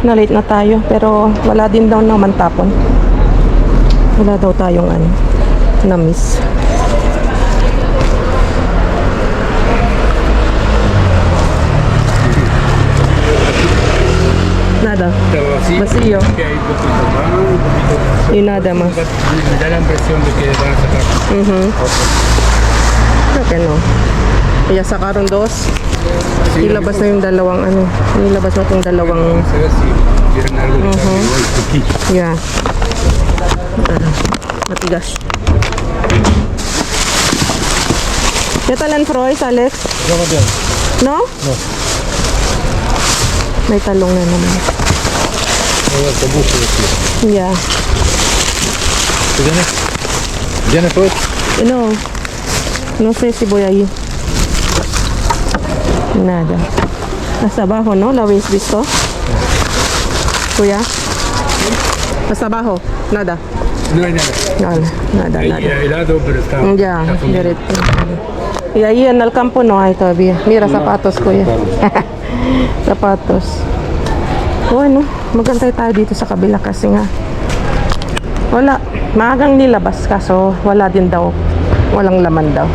Na-late na tayo. Pero wala din daw naman tapon. Wala daw tayong na-miss. Nada. Vacío. Y nada más. Me da la impresión de que van a sacar. Creo que no. Kaya sakaron dos. Ilabas na yung dalawang Ilabas na itong dalawang. Vamos a ver si vieron algo de cambio aquí. Yeah. Matigas. ¿Qué tal en Froys, Alex? No? No. May talong na naman. Yeah. ¿Ya fue? No sé si voy ahí. Nada. Hasta abajo, ¿no? ¿La habéis visto? Kuya? Hasta abajo. Nada. No hay nada. Nada. Hay helado, pero está. Ya, está fundido. directo. Y ahí en el campo no hay todavía. Mira, zapatos, kuya. Sapatos. Bueno, magantay tayo dito sa kabila kasi nga wala, maagang nilabas kaso wala din daw, walang laman daw,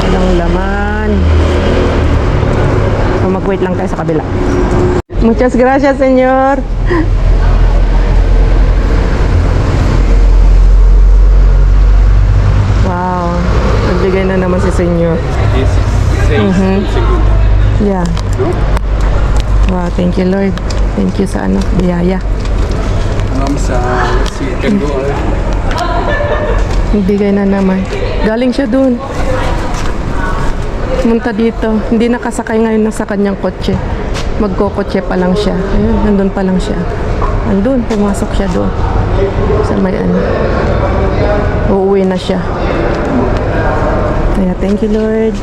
walang laman. So mag-wait lang tayo sa kabila. Muchas gracias, señor. Wow, nagbigay na naman si señor. 16 segundos. Yeah. Wow, thank you, Lord. Thank you sa biyaya. Vamos a ver si tengo algo. Bigay na naman. Galing siya dun. Pumunta dito. Hindi nakasakay ngayon sa kanyang kotse. Magkokotse pa lang siya. Ayun, nandun pa lang siya. Nandun, pumasok siya doon. Sa may uuwi na siya. Kaya, thank you, Lord.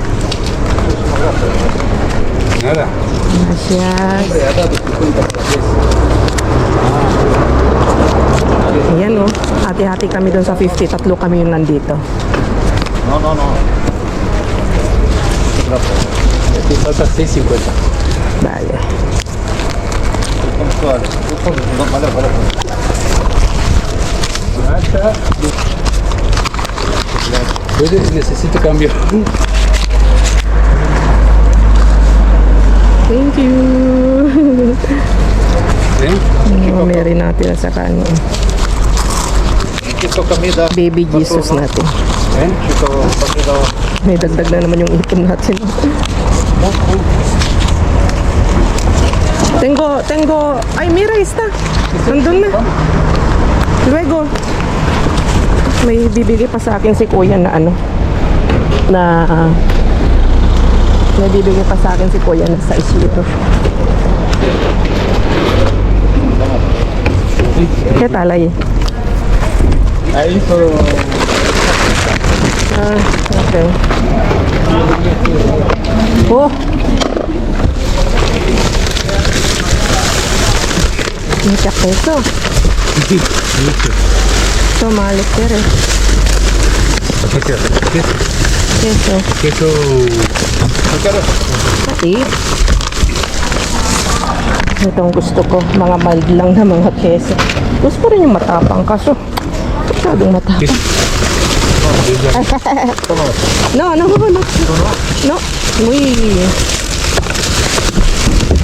Nada. Gracias. Ayan o. Hati-hati kami doon sa 50. Tatlo kami yung nandito. No. Aquí falta 6.50. Vale. Necesito cambio. Thank you. Mary natin sa kanya. Baby Jesus natin. May dagdag na naman yung ipon natin. Tengo. Ay, mira, está. Nandun na. Luego. May bibigay pa sa akin si kuya na may bibigay pa sa akin si kuya na sa isito. ¿Qué tal ahí? Ahí solo. Okay. Oh. Mucha peso. Tomale, ¿quieres? Queso. Queso. Pati. Itong gusto ko, mga mild lang na mga keso. Gusto ko rin yung matapang kaso masyadong matapang. No. No. Muy.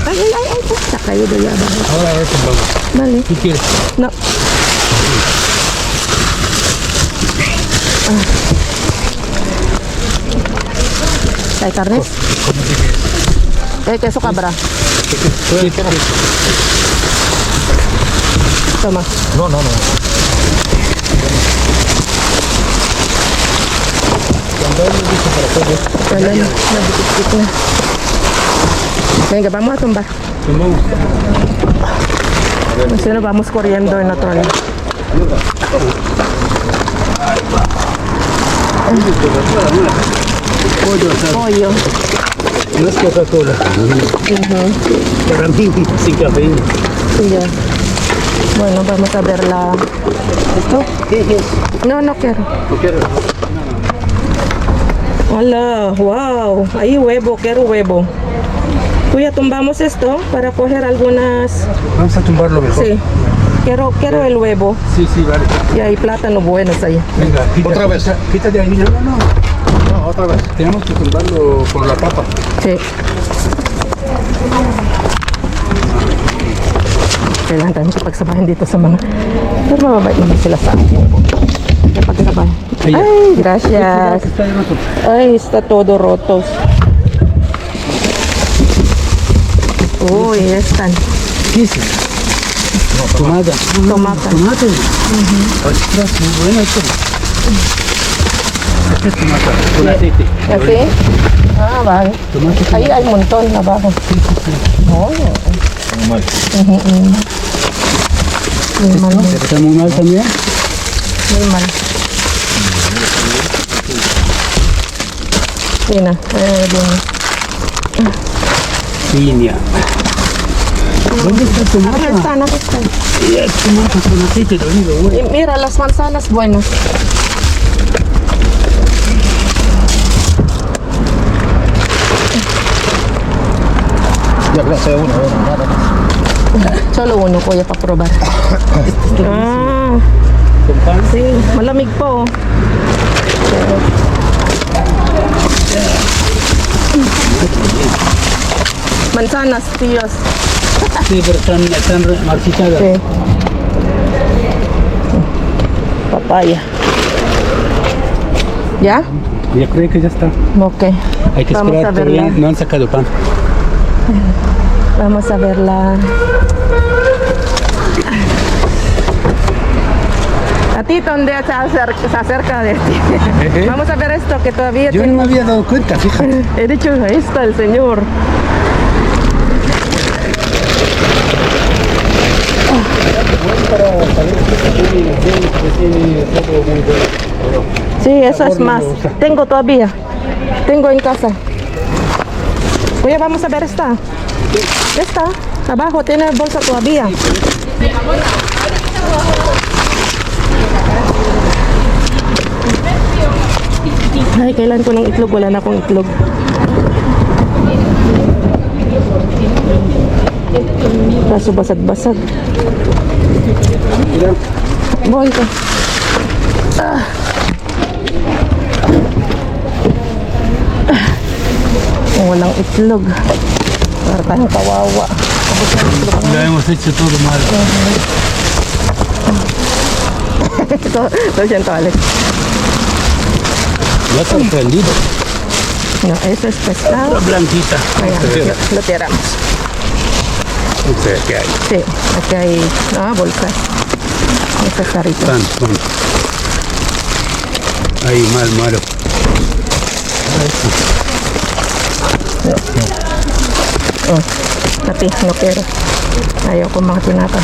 Ay. Sakayo de yaba. Ahora a ver cómo vamos. Vale. ¿Qué quieres? No. ¿Hay carnes? Queso cabra. Toma. No. Wala na. Nabukit na. Venga, vamos a tumbar. Sino vamos corriendo en otro lado. Pollo. No es Coca-Cola. Para mí, sin cafeína. Ya. Bueno, vamos a ver la... ¿Esto? No quiero. ¿No quieres? Hola, wow. Ahí huevo, quiero huevo. Kuya, tumbamos esto para coger algunas. Vamos a tumbarlo mejor. Sí. Quiero el huevo. Sí, sí, vale. Y hay plátanos buenos ahí. Venga, Otra vez. Quítate ahí. No, no, no. No, otra vez. Tenemos que tumbarlo por la papa. Sí. Kailangan tayo pagsabahin dito sa mga. Pero mababait naman sila sa akin. Kaya pagsabahin. Ay, Ay, gracias. Está de rato. Ay, está todo rotos. Uy, están. ¿Qué es eso? Tomate. Tomate. Tomate. Ostras, muy bueno esto. Este es tomate con aceite. ¿Así? Ah, vale. Tomate con Ahí hay un montón abajo. Oh, Normal. muy mal, Está muy mal también. muy mal. Mira, bien. Piña. ¿Dónde está el tomate? Aquí están, aquí están. Y el tomate con aceite de oliva, güey. Y mira, las manzanas buenas. Ya clase uno, nada más. Solo uno, kuya, para probar. Ah, Con pan. sí, malamig po. Manzanas, tíos. Sí, pero están marchitadas. Sí. Papaya. ¿Ya? Yo creo que ya está. Ok. Hay que Vamos a esperar, todavía verla. no han sacado pan. Vamos a verla. A ti, ¿dónde se acerca de ti? Vamos a ver esto que todavía Yo no me había dado cuenta, fíjate. He dicho, ahí está el señor. Sí, eso es más. Tengo todavía. Tengo en casa. Oye, vamos a ver esta. Esta. Abajo tiene bolsa todavía. Ay, kailan ko ng itlog? Wala na akong itlog. Kaso basag-basag. Boy ko. Walang itlog. Para tayong kawawa. Lo hemos hecho todo mal. Lo siento, Alex. Lo ha sorprendido. No, eso es pescado. La blanquita. Ayan, lo tiramos. No sé qué hay. Sí, aquí hay bolsas. Estas caritas. Pan, pan. Ahí, mal, malo. Tapi, no quiero. Ayaw ko mga tinata.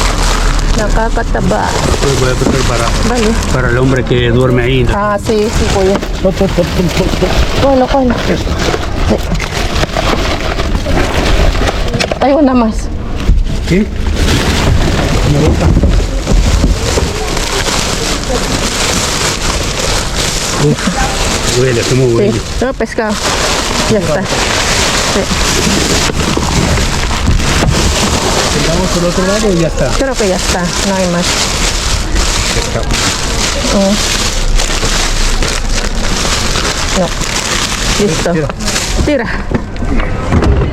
Nakakataba. Pues voy a preparar Vale. para el hombre que duerme ahí. Ah, sí, sí, kuya. Kono. Sí. Hay una más. ¿Qué? Huele, como Sí, huele. no, pescado. Ya está. Sí. Vamos por otro lado y ya está. Creo que ya está, no hay más. No. Listo. Tira.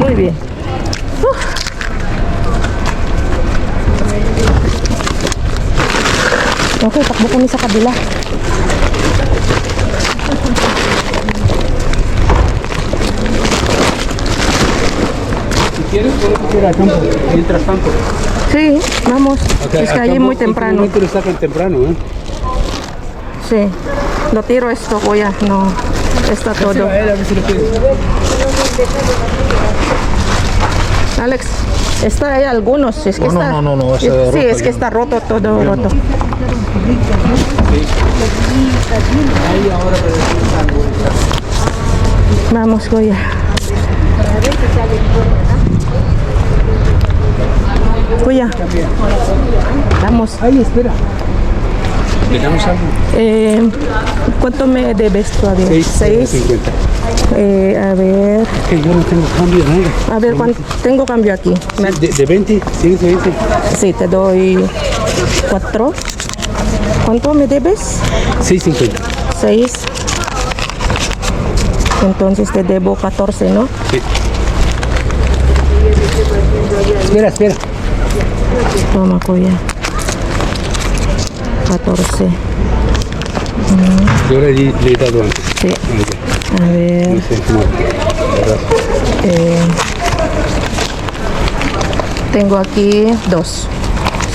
Muy bien. Okay, takbo kami sa kabila. Si quieres, podemos ir a campo. Mientras tanto. Sí, vamos. Es que a allí campo, muy temprano. últimamente lo sacan temprano, ¿eh? Sí. Lo tiro esto, voy a. No. Está todo. A ver si lo quieres. Alex, está ahí algunos. Es que No, no, está, no, ese sí, roto es que ya. está roto, todo roto. Vamos, Goya. Goya. Vamos. Ay, espera. ¿Le damos algo? ¿Cuánto me debes todavía? 6.50. A ver. Que yo no tengo cambio, nada. A ver, tengo cambio aquí. De 20, sí, 20. Sí, te doy 4. ¿Cuánto me debes? 6.50. 6. Entonces te debo 14, ¿no? Sí. Espera, espera. Toma, Coya. 14. Yo le he dado antes. Sí. Ok. A ver. No sé cómo. Tengo aquí 2.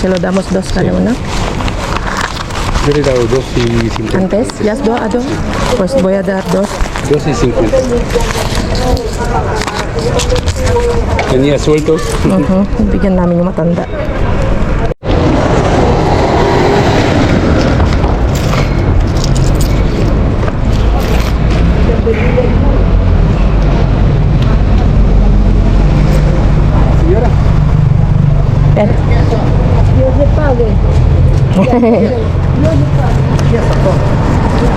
Se lo damos 2 cada uno. Yo le he dado 2.50. Antes, ya es 2 a 2. Pues voy a dar 2. 2.50. Tenía sueltos. Bigyan namin yung matanda. Señora.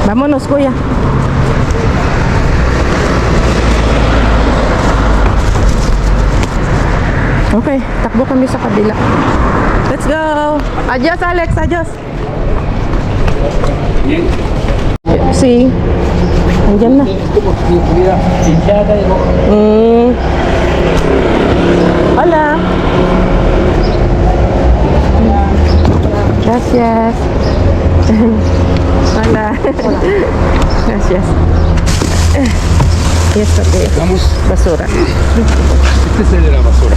Vámonos, Kuya. Okay, takbo kami sa kabila. Let's go! Adios, Alex! Adios! Bien. Sí. Andyan na. Como si estuviera hinchada y Hola! Gracias. Hola. Gracias. Y esto que es Vamos. basura. Este es el de la basura.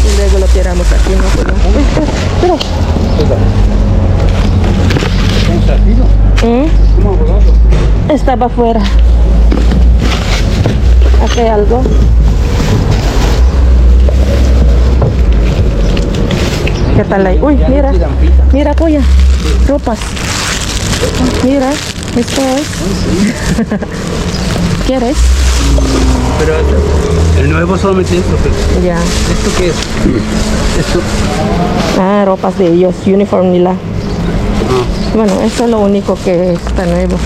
Y luego lo tiramos aquí, ¿no? Pero, ¿Un satido? ¿Cómo volando? estaba afuera. Aquí hay algo. ¿Qué tal ahí? Uy, mira. Mira, Kuya. Ropas. Mira, esto es. ¿Quieres? Pero el nuevo solamente esto. Pero Ya. ¿esto qué es? Esto. Ah, ropas de ellos, uniform nila. Bueno, eso es lo único que está nuevo.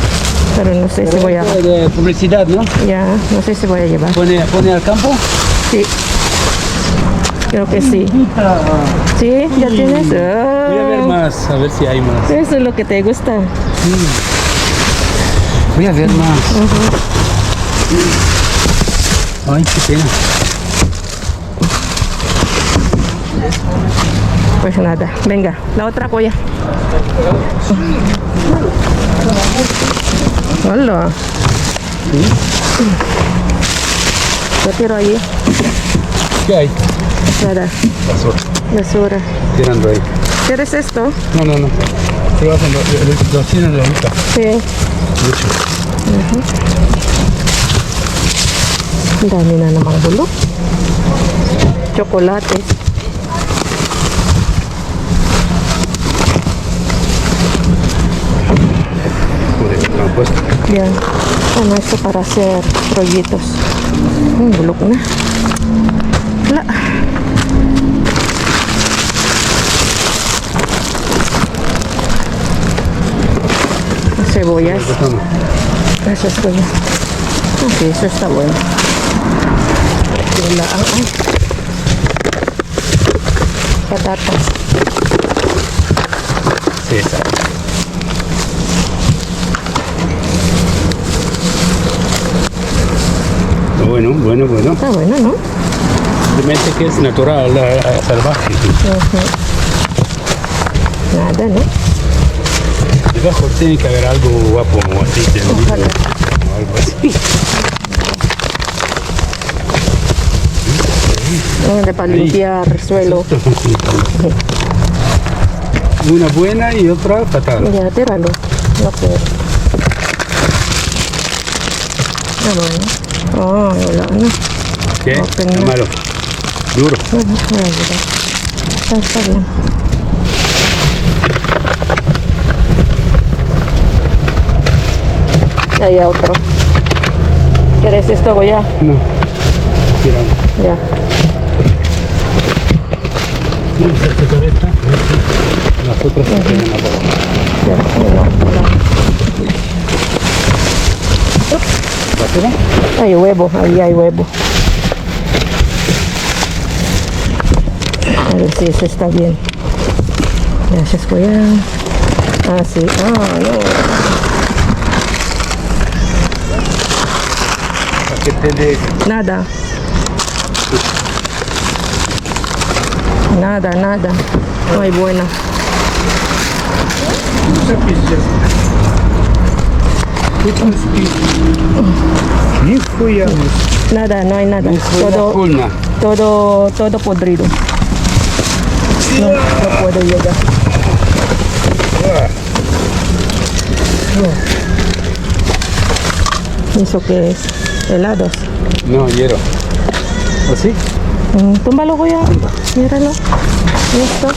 Pero no sé si voy a... De publicidad, ¿no? Ya, no sé si voy a llevar. Pone al campo. Sí. Creo que sí. ¿Sí? ¿Ya tienes? Voy a ver Ah, más, a ver si hay más. eso es lo que te gusta. Voy a ver más. Ay, qué pena. Pues nada, venga, la otra Kuya. Hola. Lo tiro ahí. ¿Qué hay? Nada, Basura. basura. Tirando ahí. ¿Quieres esto? No, no, no. Se lo hacen, lo tienen ahorita. Sí. Mucho. Dami na namang bulok. Chocolates. Joder, no, pues. Yan. Ano, esto para hacer rollitos. Bulok na. Wala. Cebollas. Eso es bueno. Ok, eso está bueno. Wala ang patatas. Sí, exacto. Bueno, bueno, bueno. Está bueno, ¿no? Simplemente que es natural, salvaje. Nada, ¿no? Debajo tiene que haber algo guapo o así. Ojalá. O algo así. Para limpiar el suelo. Una buena y otra fatal. Ya, tíralo. No quiero. Ah, bueno. Oh, wala na. ¿Qué? Open Está na. malo. Duro. Wala, wala. Está bien. Ahí hay otro. ¿Quieres esto, Goya? No. Tiramos. Ya. Las otras se tienen abajo. Ya. Wala, wala. Oops. Ay, huevo. Ahí hay huevo. A ver si eso está bien. Gracias, kuya. Ah, sí. Ah, no. Paquete de... Nada. Nada. Ay, buena. Нихуя. Nada, no hay nada. Todo, Пульна. todo podrido. No puedo llegar. ¿Eso qué es? Helados. No, hielo. ¿O sí? Túmbalo, kuya. Míralo. Esto.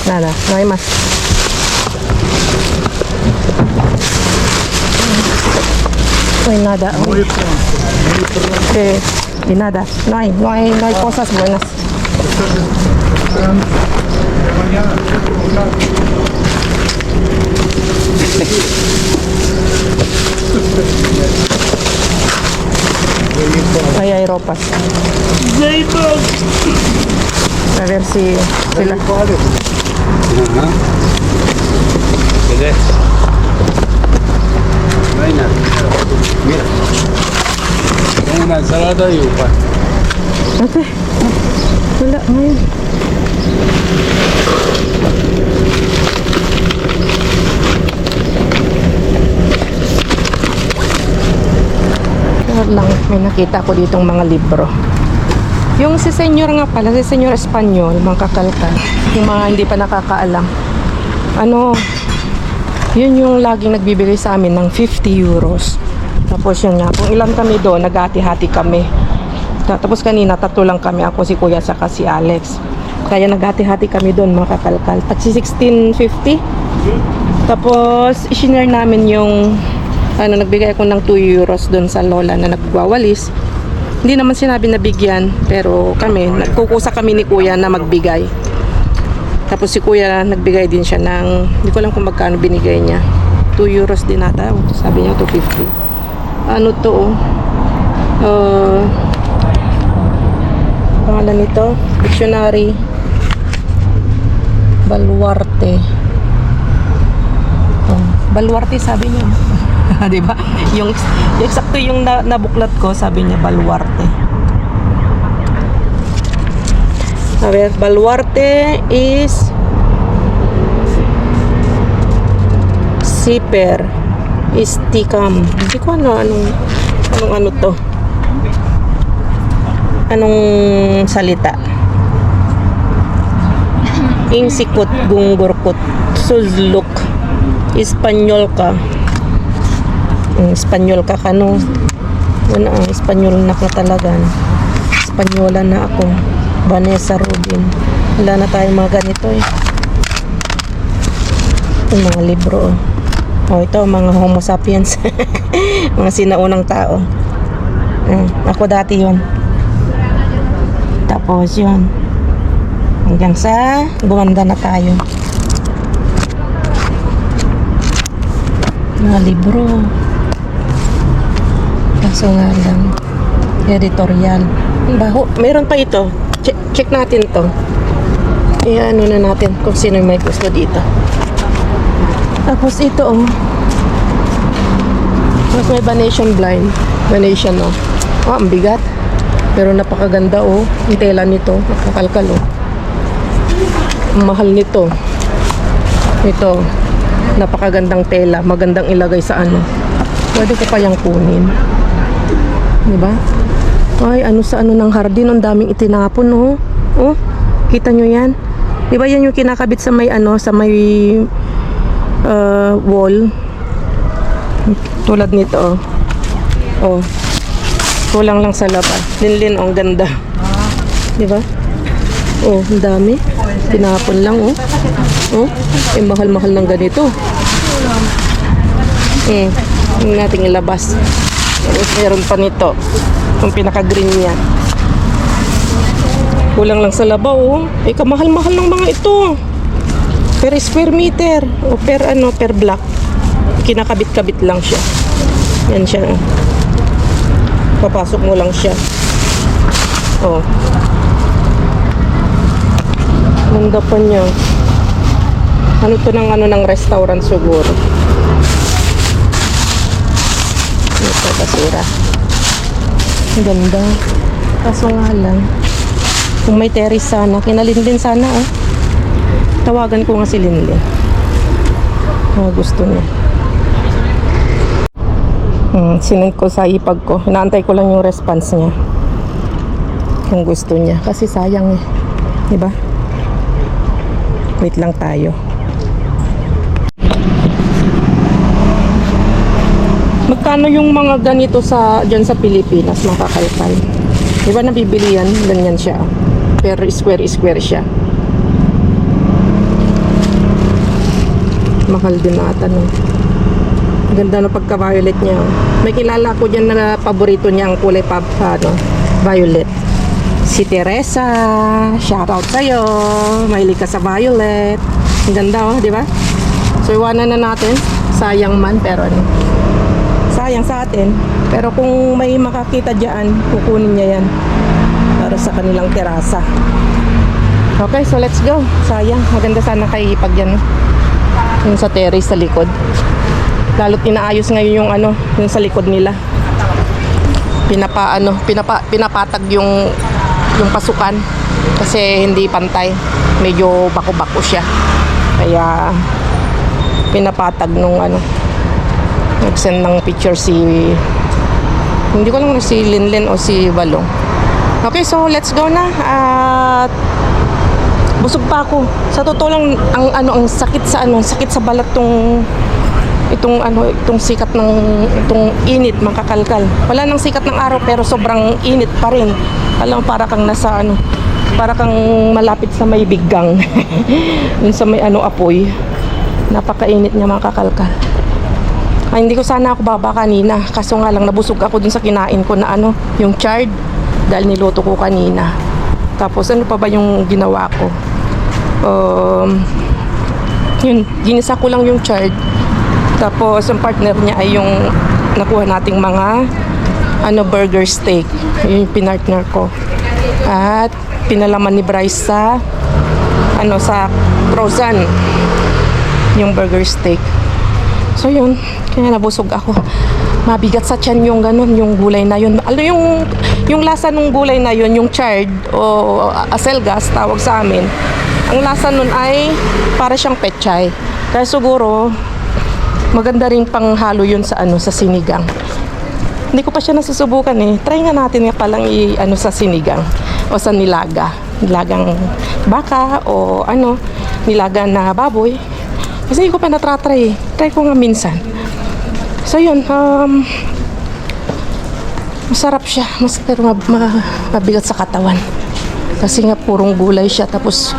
Nada, no hay más. No hay nada. Y nada. No hay cosas buenas. Ahí hay ropas. A ver si la... Ajá. ¿Qué es? No hay nada. Mira. Hay una ensalada y un pan. Ate. Wala, ngayon. Kaya lang, may nakita ko ditong mga libro. Yung si senyor nga pala, si senyor Espanyol, mga kakalkal. Yung mga hindi pa nakakaalam. Ano, yun yung laging nagbibigay sa amin ng 50 euros. Tapos yun nga, kung ilan kami doon, naghati-hati kami. Tapos kanina, 3 lang kami. Ako, si Kuya, saka si Alex. Kaya naghati-hati kami doon, mga kakalkal. Tagsi 16.50. Tapos, isinare namin yung, nagbigay ako ng 2 euros doon sa lola na nagwawalis. Hindi naman sinabi na bigyan, pero kami, nagkukusa kami ni Kuya na magbigay. Tapos si Kuya, nagbigay din siya ng, hindi ko lang kung magkano binigay niya. 2 euros din ata. Sabi niya, 2.50. Ano to, pangalan nito, dictionary, Baluarte. Baluarte sabi niya. Di ba? Yung eksakto yung nabuklat ko, sabi niya Baluarte. A ver, Baluarte is zipper, istikam. Hindi ko anong to. Anong salita? Ingsikot, gunggurkot, suzluk, Espanyol ka. Espanyol ka kano. Wala, Espanyol na ka talaga. Espanyola na ako. Vanessa Rubin. Wala na tayong mga ganito eh. Yung mga libro. Ito, mga Homo sapiens. Mga sinaunang tao. Ako dati yon. Tapos yun. Hanggang sa gumanda na tayo. Mga libro. Kaso nga lang. Editorial. Baho. Meron pa ito. Check natin to. Ano na natin kung sino may gusto dito. Tapos ito Tapos may Venetian blind. Venetian ang bigat. Pero napakaganda yung tela nito. Nakakalkal Ang mahal nito. Ito. Napakagandang tela. Magandang ilagay sa Pwede ko pa yung kunin. Diba? Ay, sa ng hardin. Ang daming itinapon kita nyo yan? Diba yan yung kinakabit sa may sa may wall. Tulad nito kulang lang sa labas. Linlin ang ganda. Diba? Ang dami. Tinapon lang mahal-mahal ng ganito. Yung nating ilabas. Tapos meron pa nito. Yung pinaka-green niya. Kulang lang sa labaw. Kamahal-mahal ng mga ito. Per square meter o per per block. Kinakabit-kabit lang siya. Yan siya. Papasok mo lang siya. Oh. Ganda pa niya. Ano to ng restaurant siguro. Ito basura. Ang ganda. Kaso nga lang, kung may terrace sana, kinalindin sana oh. Tawagan ko nga si Linlin. Gusto niya. Sinend ko sa ipag ko. Inaantay ko lang yung response niya. Kung gusto niya. Kasi sayang eh. Diba? Wait lang tayo. Magkano yung mga ganito dyan sa Pilipinas, mga kakalkal? Diba nabibili yan? Ganyan siya. Per square siya. Mahal din ata no. Ganda no pagka-violet niya. May kilala ko dyan na paborito niya ang kulay violet. Si Teresa. Shoutout sa'yo. Mahilig ka sa violet. Ang ganda oh, di ba? So iwanan na natin. Sayang man pero sayang sa atin. Pero kung may makakita dyan, kukunin niya yan. Para sa kanilang terasa. Okay, so let's go. Sayang. Maganda sana kay ipag yan. Yung sa terrace sa likod. Lalo't inaayos ngayon yung yung sa likod nila. Pinapatag yung pasukan kasi hindi pantay. Medyo bako-bako siya. Kaya pinapatag nung nag-send ng picture hindi ko lang si Linlin o si Balong. Okay, so let's go na. At busog pa ako. Sa totoo lang ang sakit sa balat itong sikat itong init makakalkal. Wala nang sikat ng araw pero sobrang init pa rin. Alam mo para kang para kang malapit sa may biggang. Yun sa may apoy. Napakainit niya makakalkal. Ay, hindi ko sana ako baba kanina. Kaso nga lang nabusog ako dun sa kinain ko na yung chard dahil niluto ko kanina. Tapos ano pa ba yung ginawa ko? Yun, ginisa ko lang yung chard. Tapos ang partner niya ay yung nakuha nating mga burger steak. Yun yung pinartner ko. At pinalaman ni Bryce sa frozen yung burger steak. So yun, kaya nabusog ako. Mabigat sa tiyan yung yung gulay na yun. Yung lasa ng gulay na yun, yung chard o aselgas tawag sa amin. Ang lasa nun ay para siyang pechay. Kaya siguro maganda rin pang halo yun sa sa sinigang. Hindi ko pa siya nasusubukan eh. Try nga natin palang sa sinigang o sa nilagang baka o nilaga na baboy. Kasi hindi ko pa natratry eh. Try ko nga minsan. So yun, masarap siya. Pero mabigat sa katawan. Kasi nga purong gulay siya. Tapos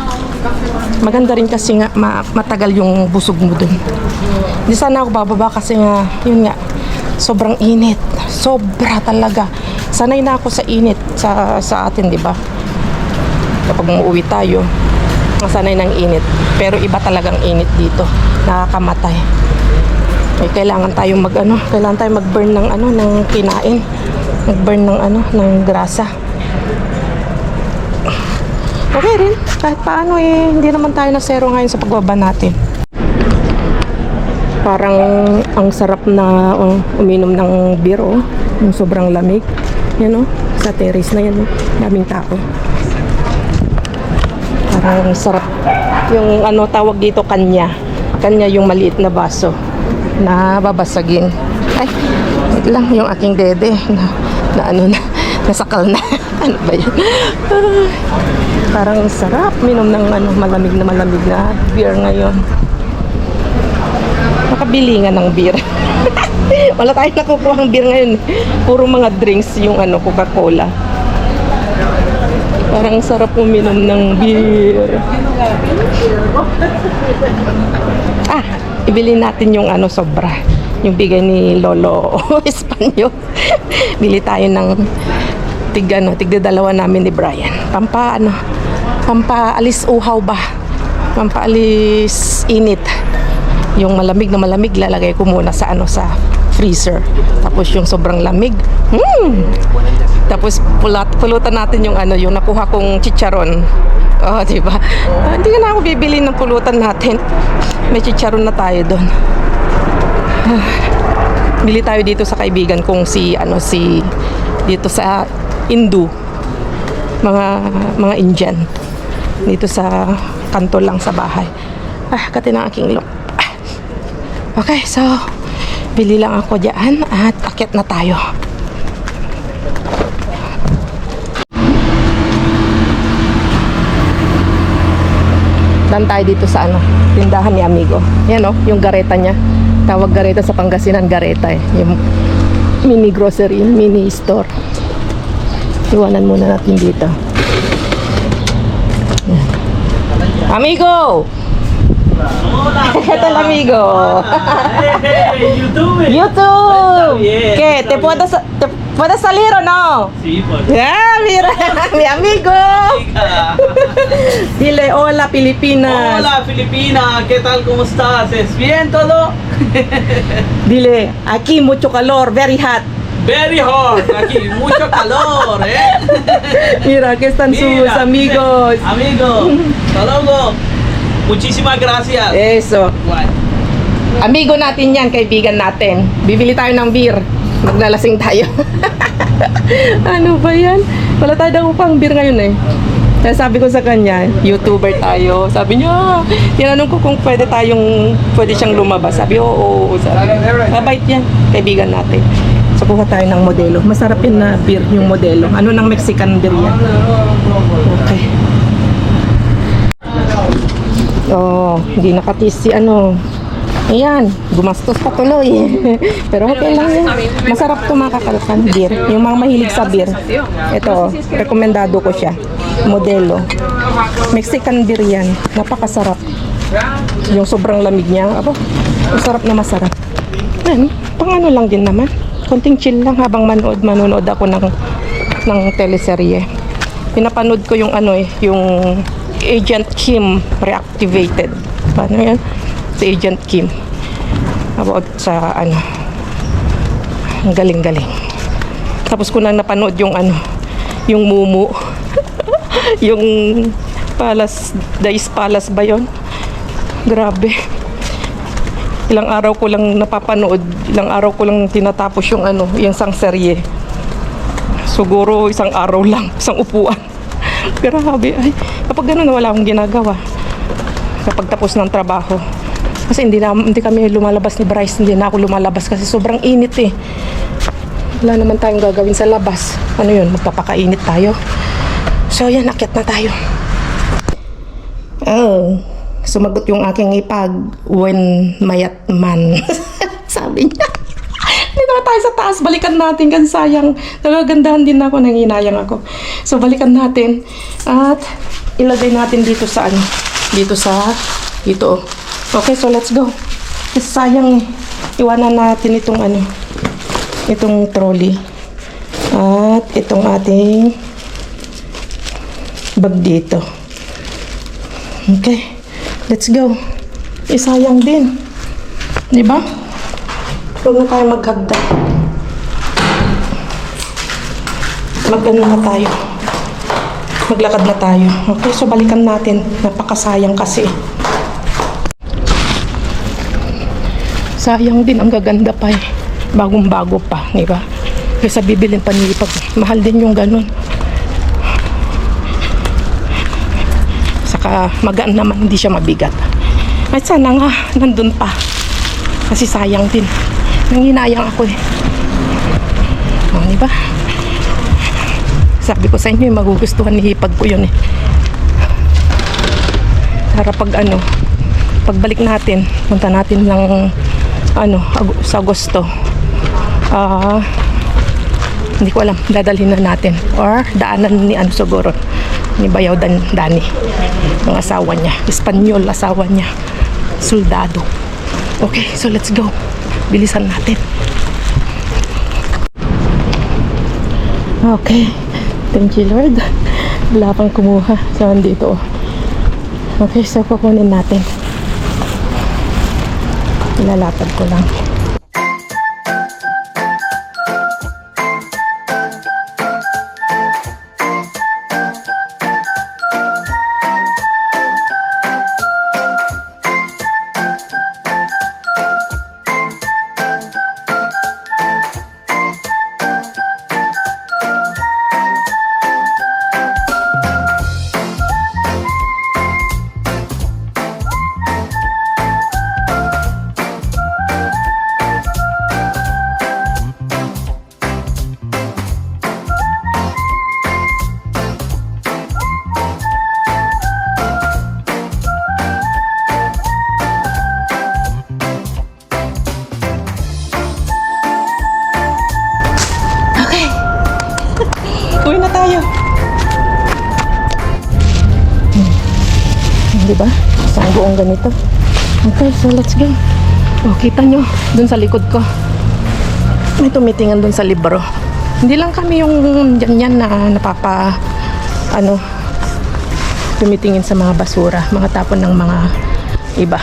maganda rin kasi nga matagal yung busog mo dun. Hindi sana ako bababa kasi nga, yun nga, sobrang init. Sobra talaga. Sanay na ako sa init sa atin, di ba? Kapag umuwi tayo, masanay ng init. Pero iba talagang init dito. Nakakamatay. Kailangan tayong kailangan tayong mag-burn ng ng kinain. Mag-burn ng grasa. Okay rin. Kahit paano hindi naman tayo na zero ngayon sa pagbaba natin. Parang ang sarap na uminom ng beer yung sobrang lamig. Yan sa terrace na yan daming tao. Parang sarap. Yung tawag dito kanya yung maliit na baso na babasagin. Ay, wait lang yung aking dede na nasakal na. Ano ba yan? Parang sarap minom ng malamig na beer ngayon. Makabili nga ng beer. Wala tayong nakukuha ng beer ngayon. Puro mga drinks yung Coca-Cola. Parang sarap uminom ng beer. Ibili natin yung sobra. Yung bigay ni Lolo Espanyol. Bili tayo ng tigda dalawa namin ni Brian. Pampa alis uhaw ba? pampaalis init. Yung malamig na malamig, lalagay ko muna sa ano, sa freezer. Tapos yung sobrang lamig, tapos pulutan natin yung ano, yung nakuha kong chicharon. Oh, di ba? Hindi na ako bibili ng pulutan natin. May chicharon na tayo doon. Bili tayo dito sa kaibigan kong si dito sa Hindu. Mga Indian. Dito sa kanto lang sa bahay. Kati ng aking look. Okay, so bili lang ako diyan at akyat na tayo. Dan tayo dito sa ano, tindahan ni Amigo. Yan oh, yung gareta niya. Tawag gareta sa Pangasinan, gareta eh. Yung mini grocery, mini store. Iwanan muna natin dito. Yan. Amigo! Ito el amigo. YouTube. YouTube. bien. ¿Qué? Está ¿Te puedes salir o no? Sí, pues. Mira, mi amigo. Dile hola, Filipinas. Hola, Filipina, ¿qué tal? ¿Cómo estás? ¿Es bien todo? Dile, aquí mucho calor, very hot. Very hot, aquí mucho calor, ¿eh? Mira, aquí están sus Mira. amigos. Amigo, hasta luego. Muchísimas gracias. Eso. Bueno. Amigo natin yan, kaibigan natin. Bibili tayo ng beer. Maglalasing tayo. Ano ba yan? Wala tayo daw pang beer ngayon eh. Kaya sabi ko sa kanya, YouTuber tayo. Sabi niya, tinanong ko kung pwede siyang lumabas. Sabi, oo. Sabi, mabait yan, kaibigan natin. So, kuha tayo ng modelo. Masarap yun na beer, yung modelo. Ano ng Mexican beer yan? Okay. Oh, hindi nakatis si ano. Ayan, gumastos pa tuloy. Pero okay lang yan. Masarap ito mga kakalpan, beer. Yung mga mahilig sa beer. Ito, rekomendado ko siya. Modelo. Mexican beer yan. Napakasarap. Yung sobrang lamig niya. Aba, masarap na masarap. Ayan, pang ano lang din naman. Konting chill lang habang manonood ako ng teleserye. Pinapanood ko yung ano yung Agent Kim Reactivated. Paano yan? Si Agent Kim. About sa ano. Ang galing-galing. Tapos ko nang napanood yung ano, yung Mumu. Yung Dice Palace ba yun? Grabe. Ilang araw ko lang napapanood. Ilang araw ko lang tinatapos yung ano, yung isang serye. Siguro isang araw lang, isang upuan. Grabe. Ay, kapag gano'n wala akong ginagawa. Kapag tapos ng trabaho. Kasi hindi kami lumalabas ni Bryce. Hindi na ako lumalabas kasi sobrang init eh. Wala naman tayong gagawin sa labas. Ano yun? Magpapakainit tayo. So yan, akyat na tayo. Oh, sumagot yung aking ipag when mayat man. Sabi niya. Dito na tayo sa taas, balikan natin kasi sayang, nagagandahan din ako, nanginayang ako. So balikan natin at ilagay natin dito sa ano, dito. Okay, so let's go. Kasi sayang iwanan natin itong ano, itong trolley at itong ating bag dito. Okay, let's go. Sayang din, di ba? Huwag na tayo maghagda. Mag-ano na tayo. Maglakad na tayo. Okay, so balikan natin. Napakasayang kasi. Sayang din, ang gaganda pa eh. Bagong-bago pa, di ba? Kaysa bibilin pa ni Ipag. Mahal din yung ganun. Saka magaan naman, hindi siya mabigat. At sana nga, nandun pa. Kasi sayang din. Nanginayang ako eh. O, diba? Sabi ko sa inyo, magugustuhan ni Hipag ko yun eh. Para pag ano, pagbalik natin, punta natin ng ano, sa Agosto. Hindi ko alam, dadalhin na natin. Or daanan ni ano siguro, ni Bayaw Dani. Ang asawa niya. Espanyol asawa niya. Soldado. Okay, so let's go. Bilisan natin. Okay. Thank you, Lord. Wala pang kumuha. So, andito. Okay, so kukunin natin. Ilalapad ko lang. Uwi na tayo. Di ba? Isang buong ganito. Okay, so let's go. Oh, kita nyo, dun sa likod ko. May tumitingin dun sa libro. Hindi lang kami yung yan na tumitingin sa mga basura, mga tapon ng mga iba.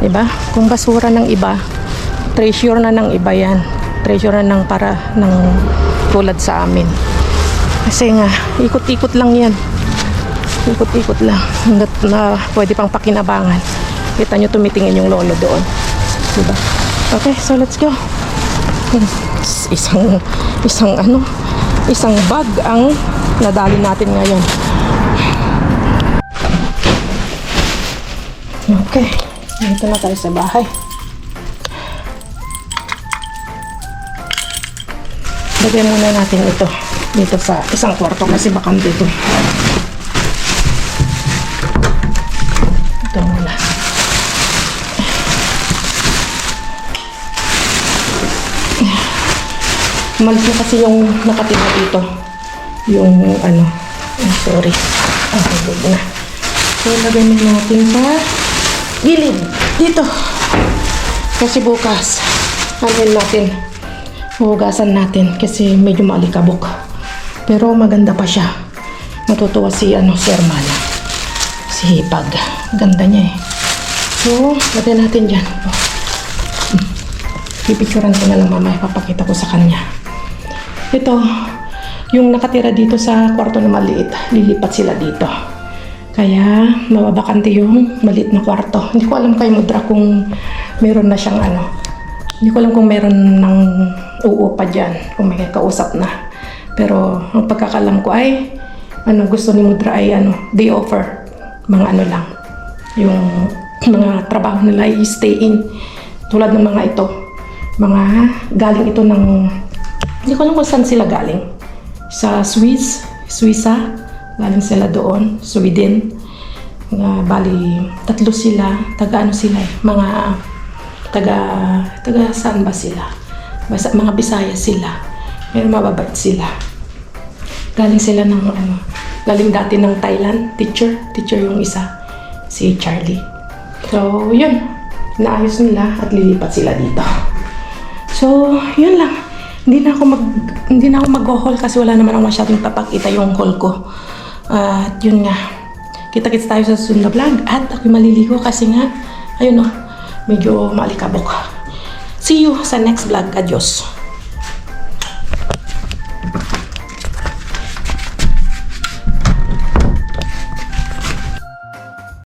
Diba? Kung basura ng iba, treasure na ng iba yan. Treasure na ng tulad sa amin. Kasi nga, ikot-ikot lang yan. Ikot-ikot lang. Hanggat na pwede pang pakinabangan. Kita nyo tumitingin yung lolo doon. Diba? Okay, so let's go. Isang bag ang nadali natin ngayon. Okay, dito na tayo sa bahay. Lagyan muna natin ito dito sa isang kwarto kasi bakante ito. Ito muna. Malis na kasi yung nakatira dito. Yung sorry. Okay, good na. So, lagyan natin sa gilid. Dito. Kasi bukas, natin. Huhugasan natin kasi medyo maalikabok. Pero maganda pa siya. Matutuwa si Sir Mana. Si Hipag. Ganda niya eh. So, lagyan natin dyan. Pipicturan ko na lang mamaya. Papakita ko sa kanya. Ito, yung nakatira dito sa kwarto na maliit, lilipat sila dito. Kaya, mababakante yung maliit na kwarto. Hindi ko alam kay Mudra kung meron na siyang hindi ko alam kung meron ng uupa dyan, kung may kausap na. Pero, ang pagkakalam ko ay, gusto ni Mudra ay, day offer. Mga lang. Yung mga trabaho nila ay stay in. Tulad ng mga ito. Mga galing ito ng, hindi ko alam kung saan sila galing. Sa Suisa. Galing sila doon, Sweden. Bali, 3 sila. Mga taga saan ba sila? Mga Bisaya sila. Pero mababait sila. Galing sila ng galing dati ng Thailand. Teacher yung isa. Si Charlie. So, yun. Naayos nila at lilipat sila dito. So, yun lang. Hindi na ako mag-haul kasi wala naman ako masyadong papakita yung haul ko. At yun nga. Kita-kits tayo sa susunod na vlog. At ako'y maliligo kasi nga, medyo maalikabok. See you sa next vlog. Adios.